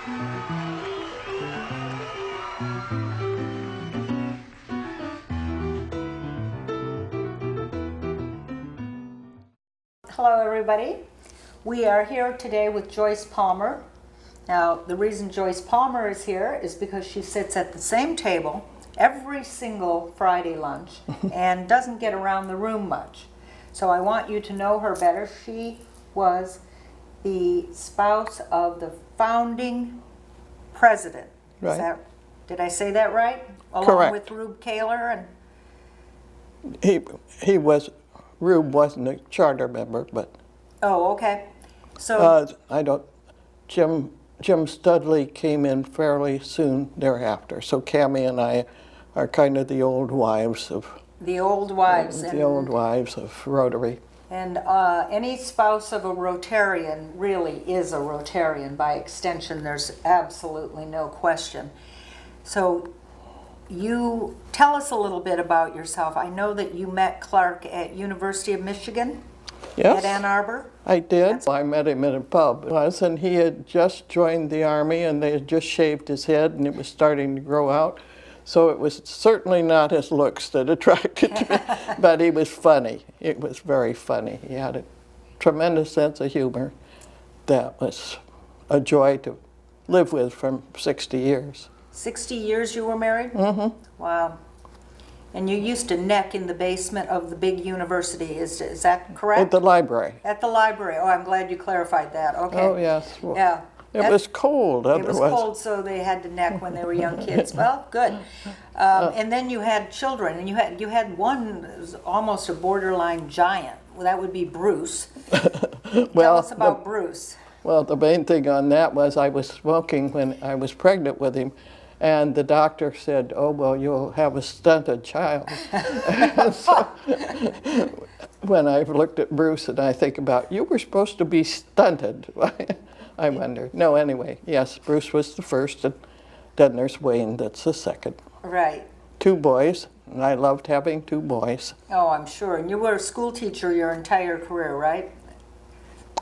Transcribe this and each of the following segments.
Hello everybody. We are here today with Joyce Palmer. Now the reason Joyce Palmer is here is because she sits at the same table every single Friday lunch and doesn't get around the room much. So I want you to know her better. She was the spouse of the founding president. Right. Did I say that right? Along Correct. with Rube Kaler and He was, Rube wasn't a charter member, but oh, okay. So Jim Studley came in fairly soon thereafter. So Cammie and I are kind of the old wives of the old wives. the old wives of Rotary. And any spouse of a Rotarian really is a Rotarian by extension. There's absolutely no question. So you tell us a little bit about yourself. I know that you met Clark at University of Michigan. Yes, at Ann Arbor. I did. I met him in a pub, and he had just joined the Army, and they had just shaved his head, and it was starting to grow out. So it was certainly not his looks that attracted me, but he was funny. It was very funny. He had a tremendous sense of humor that was a joy to live with for 60 years. 60 years you were married? Mm-hmm. Wow. And you used to neck in the basement of the big university, is that correct? At the library. At the library. Oh, I'm glad you clarified that. Okay. Oh, yes. Well, yeah. It was cold otherwise. It was cold, so they had to neck when they were young kids. Well, good. And then you had children, and you had one that was almost a borderline giant. Well, that would be Bruce. Tell us about Bruce. Well, the main thing on that was I was smoking when I was pregnant with him, and the doctor said, "Oh, well, you'll have a stunted child." So, when I looked at Bruce and I think about, you were supposed to be stunted. I wonder. No, anyway, yes, Bruce was the first, and then there's Wayne, that's the second. Right. 2 boys, and I loved having 2 boys. Oh, I'm sure. And you were a school teacher your entire career, right?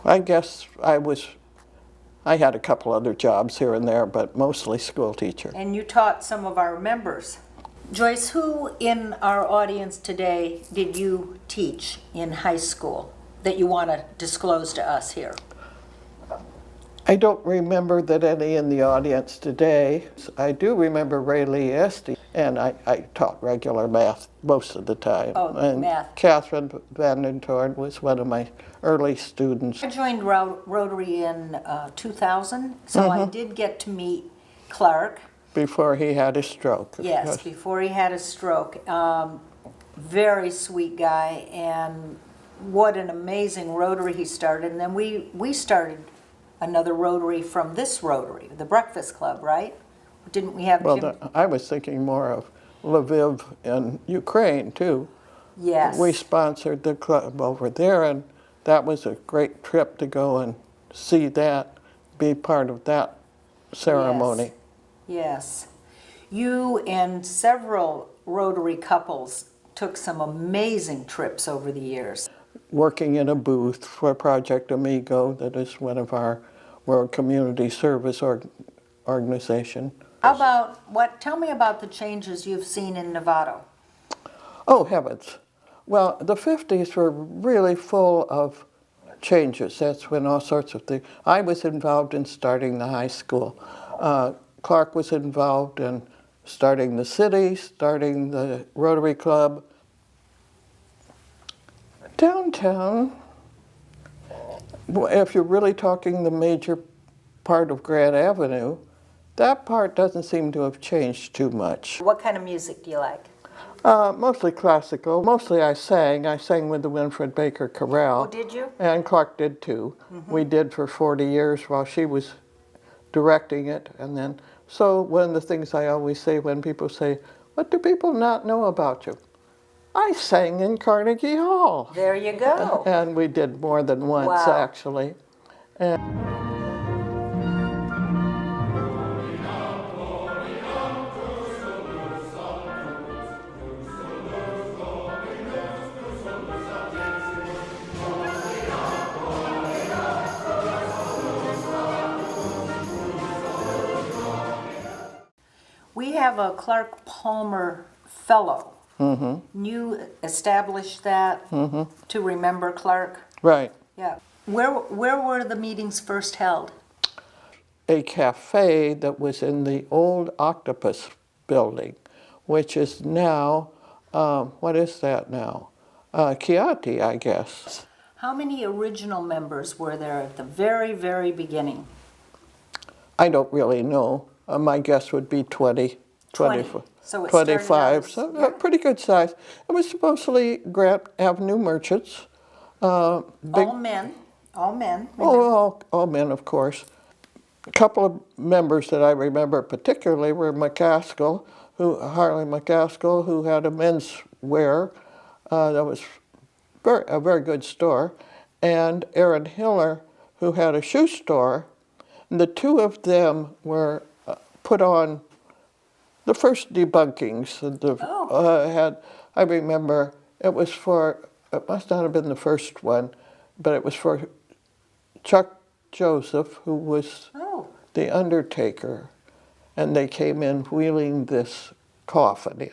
I guess I had a couple other jobs here and there, but mostly school teacher. And you taught some of our members. Joyce, who in our audience today did you teach in high school that you want to disclose to us here? I don't remember that any in the audience today. I do remember Ray Lee Esty, and I taught regular math most of the time. Oh, and math. Catherine Van Den Toorn was one of my early students. I joined Rotary in 2000, so I did get to meet Clark. Before he had his stroke. Yes, before he had a stroke. Very sweet guy, and what an amazing Rotary he started. And then we started another Rotary from this Rotary, the Breakfast Club, right? Didn't we have Jim? Well, I was thinking more of Lviv in Ukraine, too. Yes. We sponsored the club over there, and that was a great trip to go and see that, be part of that ceremony. Yes. You and several Rotary couples took some amazing trips over the years. Working in a booth for Project Amigo, that is one of our World Community Service organization. Tell me about the changes you've seen in Novato. Oh, heavens. Well, the 50s were really full of changes. That's when all sorts of things. I was involved in starting the high school. Clark was involved in starting the city, starting the Rotary Club. Downtown, if you're really talking the major part of Grand Avenue, that part doesn't seem to have changed too much. What kind of music do you like? Mostly classical. Mostly I sang. I sang with the Winfred Baker Chorale. Oh, did you? And Clark did too. We did for 40 years while she was directing it. And then, so one of the things I always say when people say, "What do people not know about you?" I sang in Carnegie Hall. There you go. And we did more than once, actually. And We have a Clark Palmer Fellow. You established that to remember Clark? Right. Yeah. Where were the meetings first held? A cafe that was in the old Octopus building, which is now, what is that now? Chianti, I guess. How many original members were there at the very, very beginning? I don't really know. My guess would be 20, 20. 20 So it started out 25, as- so yeah. a pretty good size. It was mostly Grant Avenue merchants. All men. Remember? All men, of course. A couple of members that I remember particularly were Harley McCaskill, who had a men's wear that was a very good store, and Aaron Hiller, who had a shoe store. And the two of them were put on the first debunkings. I remember it must not have been the first one, but it was for Chuck Joseph, who was the undertaker, and they came in wheeling this coffin in.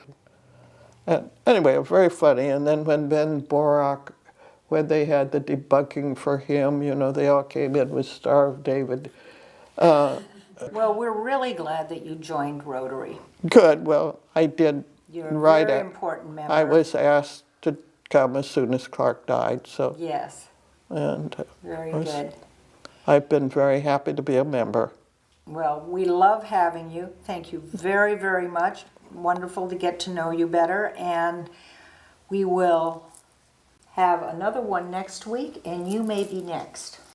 And anyway, it was very funny. And then when Ben Borak, when they had the debunking for him, they all came in with Star of David. Well, we're really glad that you joined Rotary. Good. Well, I did. You're a very important member. I was asked to come as soon as Clark died. So Yes. and Very good. I've been very happy to be a member. Well, we love having you. Thank you very, very much. Wonderful to get to know you better. And we will have another one next week, and you may be next.